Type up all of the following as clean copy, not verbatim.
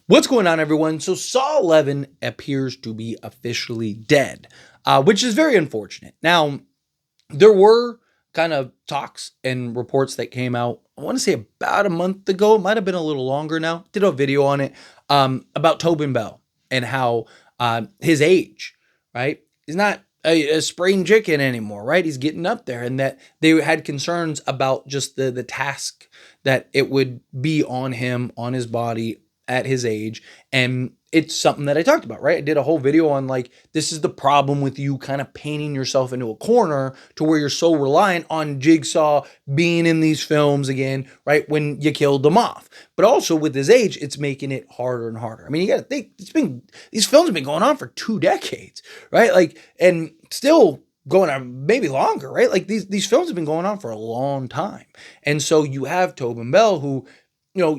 What's going on, everyone? So, Saw 11 appears to be officially dead, which is very unfortunate. Now, there were kind of talks and reports that came out, I want to say about a month ago. It might have been a little longer now. Did a video on it about Tobin Bell and how his age, right? He's not a spring chicken anymore, right? He's getting up there, and that they had concerns about just the task that it would be on him, on his body at his age. And it's something that I talked about, right? I did a whole video on like, this is the problem with you kind of painting yourself into a corner to where you're so reliant on Jigsaw being in these films again, right? When you killed him off. But also with his age, it's making it harder and harder. I mean, you got to think, these films have been going on for 2 decades, right? Like, and still going on maybe longer, right? Like these films have been going on for a long time. And so you have Tobin Bell who,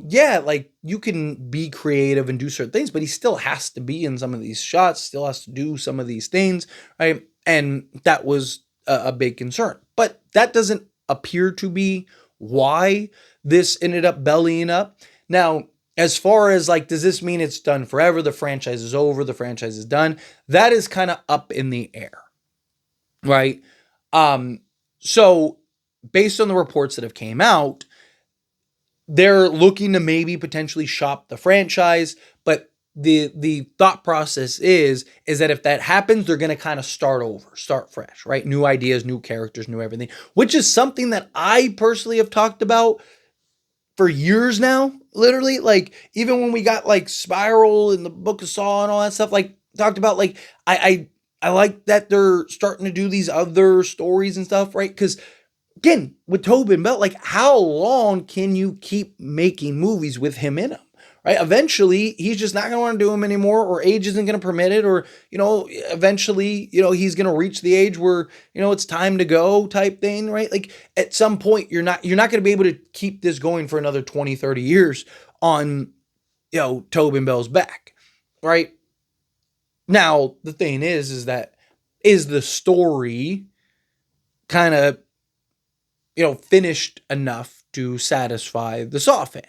yeah, like you can be creative and do certain things, but he still has to be in some of these shots, still has to do some of these things, right? And that was a big concern. But that doesn't appear to be why this ended up bellying up. Now, as far as like, does this mean it's done forever? The franchise is over, the franchise is done. That is kind of up in the air, right? So based on the reports that have came out, they're looking to maybe potentially shop the franchise, but the thought process is that if that happens, they're going to kind of start over, start fresh, right? New ideas, new characters, new everything, which is something that I personally have talked about for years now, literally. Like even when we got like Spiral and the Book of Saw and all that stuff, like talked about, like I like that they're starting to do these other stories and stuff, right? Because again, with Tobin Bell, like how long can you keep making movies with him in them? Right? Eventually, he's just not going to want to do them anymore, or age isn't going to permit it, or, eventually, he's going to reach the age where, it's time to go type thing, right? Like at some point, you're not going to be able to keep this going for another 20, 30 years on, Tobin Bell's back, right? Now, the thing is that is the story kind of finished enough to satisfy the Saw fans?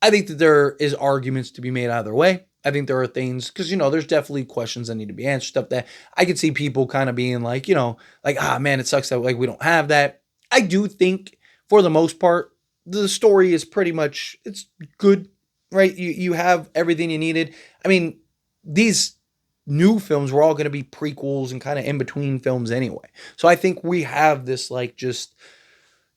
I think that there is arguments to be made either way. I think there are things, because, there's definitely questions that need to be answered, stuff that I could see people kind of being like, like, man, it sucks that like we don't have that. I do think for the most part, the story is pretty much, it's good, right? You have everything you needed. I mean, these new films were all going to be prequels and kind of in between films anyway. So I think we have this like just,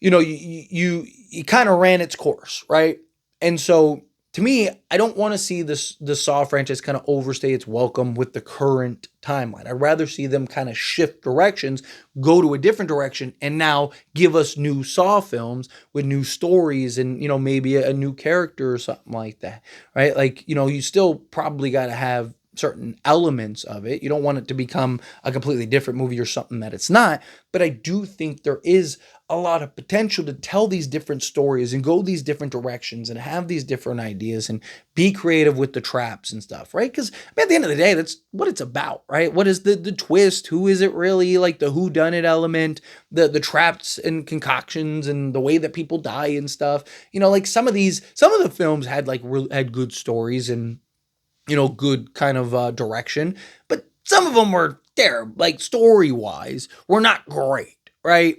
you kind of ran its course, right? And so to me, I don't want to see the Saw franchise kind of overstay its welcome with the current timeline. I'd rather see them kind of shift directions, go to a different direction, and now give us new Saw films with new stories and, maybe a new character or something like that, right? Like, you still probably got to have certain elements of it. You don't want it to become a completely different movie or something that it's not. But I do think there is a lot of potential to tell these different stories and go these different directions and have these different ideas and be creative with the traps and stuff, right? Because at the end of the day, that's what it's about, right? What is the twist? Who is it really? Like the who done it element, the traps and concoctions and the way that people die and stuff. Like some of the films had like had good stories and good kind of direction, but some of them were there, like story wise, were not great, right?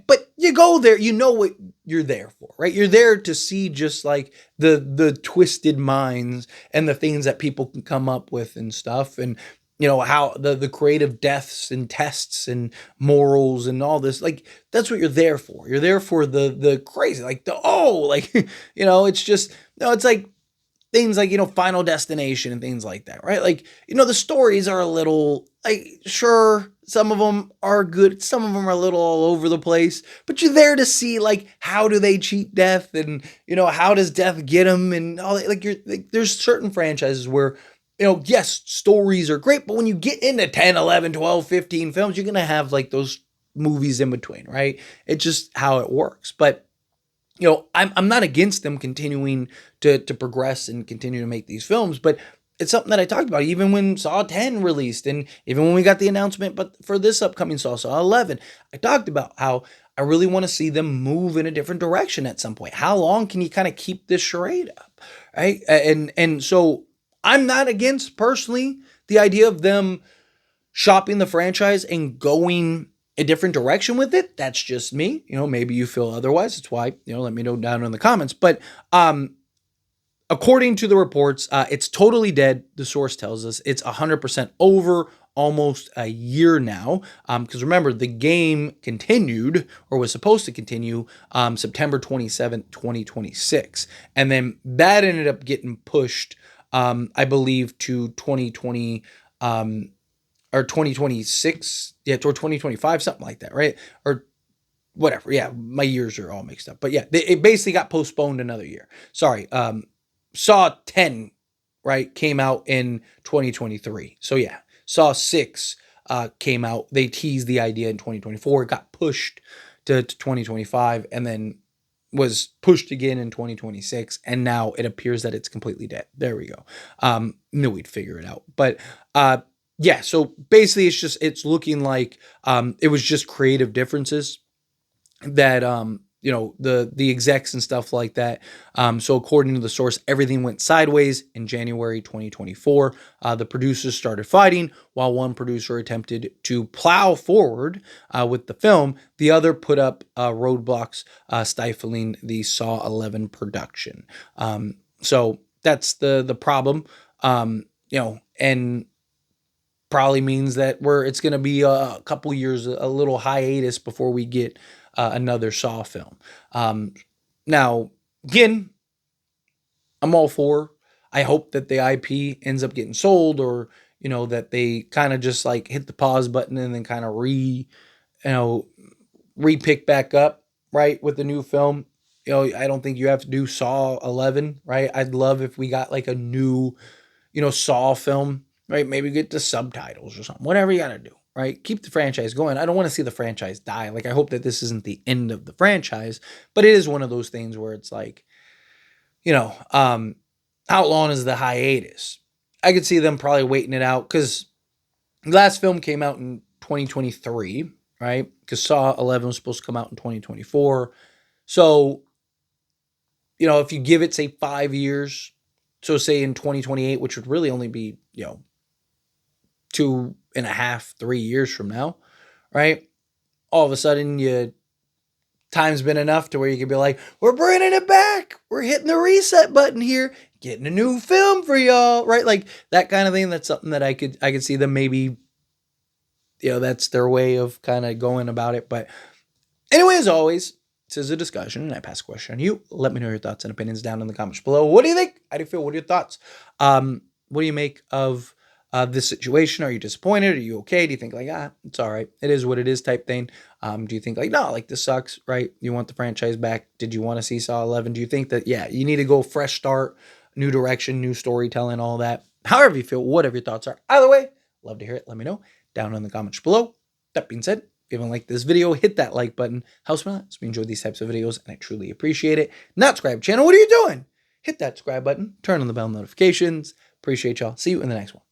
But you go there, you know what you're there for, right? You're there to see just like the twisted minds and the things that people can come up with and stuff, and how the creative deaths and tests and morals and all this, like that's what you're there for. You're there for the crazy, like like it's just no, it's like things like, Final Destination and things like that, right? Like, the stories are a little, like, sure, some of them are good, some of them are a little all over the place, but you're there to see, like, how do they cheat death and, how does death get them and all that. Like, there's certain franchises where, yes, stories are great, but when you get into 10, 11, 12, 15 films, you're going to have, like, those movies in between, right? It's just how it works. But I'm not against them continuing to progress and continue to make these films, but it's something that I talked about even when Saw 10 released and even when we got the announcement, but for this upcoming Saw 11, I talked about how I really want to see them move in a different direction at some point. How long can you kind of keep this charade up, right? And so I'm not against personally the idea of them shopping the franchise and going a different direction with it. That's just me. Maybe you feel otherwise. That's why, let me know down in the comments. But according to the reports, it's totally dead. The source tells us it's 100% over almost a year now. Because remember, the game continued or was supposed to continue September 27th, 2026. And then that ended up getting pushed, I believe, to 2020 or 2026, yeah, or 2025, something like that, right? Or whatever. Yeah, my years are all mixed up. But yeah, it basically got postponed another year. Sorry. Saw 10, right, came out in 2023. So yeah, Saw 6 came out. They teased the idea in 2024. It got pushed to 2025 and then was pushed again in 2026. And now it appears that it's completely dead. There we go. Knew we'd figure it out. But yeah, so basically it's looking like it was just creative differences that the execs and stuff like that. So according to the source, everything went sideways in January 2024. The producers started fighting while one producer attempted to plow forward with the film. The other put up roadblocks stifling the Saw 11 production. So that's the problem. And probably means that it's going to be a couple years, a little hiatus before we get another Saw film. Now, again, I'm all for. I hope that the IP ends up getting sold, or that they kind of just like hit the pause button and then kind of re-pick back up, right, with the new film. I don't think you have to do Saw 11, right? I'd love if we got like a new, Saw film. Right, maybe get the subtitles or something. Whatever you gotta do, right? Keep the franchise going. I don't want to see the franchise die. Like, I hope that this isn't the end of the franchise, but it is one of those things where it's like, how long is the hiatus? I could see them probably waiting it out because the last film came out in 2023, right? Because Saw 11 was supposed to come out in 2024. So, if you give it, say, 5 years, so say in 2028, which would really only be, 2.5, 3 years from now, right? All of a sudden, time's been enough to where you can be like, we're bringing it back. We're hitting the reset button here, getting a new film for y'all, right? Like that kind of thing. That's something that I could see them maybe, that's their way of kind of going about it. But anyway, as always, this is a discussion, and I pass a question on you. Let me know your thoughts and opinions down in the comments below. What do you think? How do you feel? What are your thoughts? What do you make of this situation? Are you disappointed? Are you okay? Do you think like, it's all right, it is what it is type thing? Do you think like, no, like this sucks, right? You want the franchise back? Did you want to see Saw 11? Do you think that, yeah, you need to go fresh start, new direction, new storytelling, all that? However you feel, whatever your thoughts are. Either way, love to hear it. Let me know down in the comments below. That being said, if you haven't liked this video, hit that like button. Helps me a lot. So we enjoy these types of videos, and I truly appreciate it. Not subscribe channel. What are you doing? Hit that subscribe button. Turn on the bell notifications. Appreciate y'all. See you in the next one.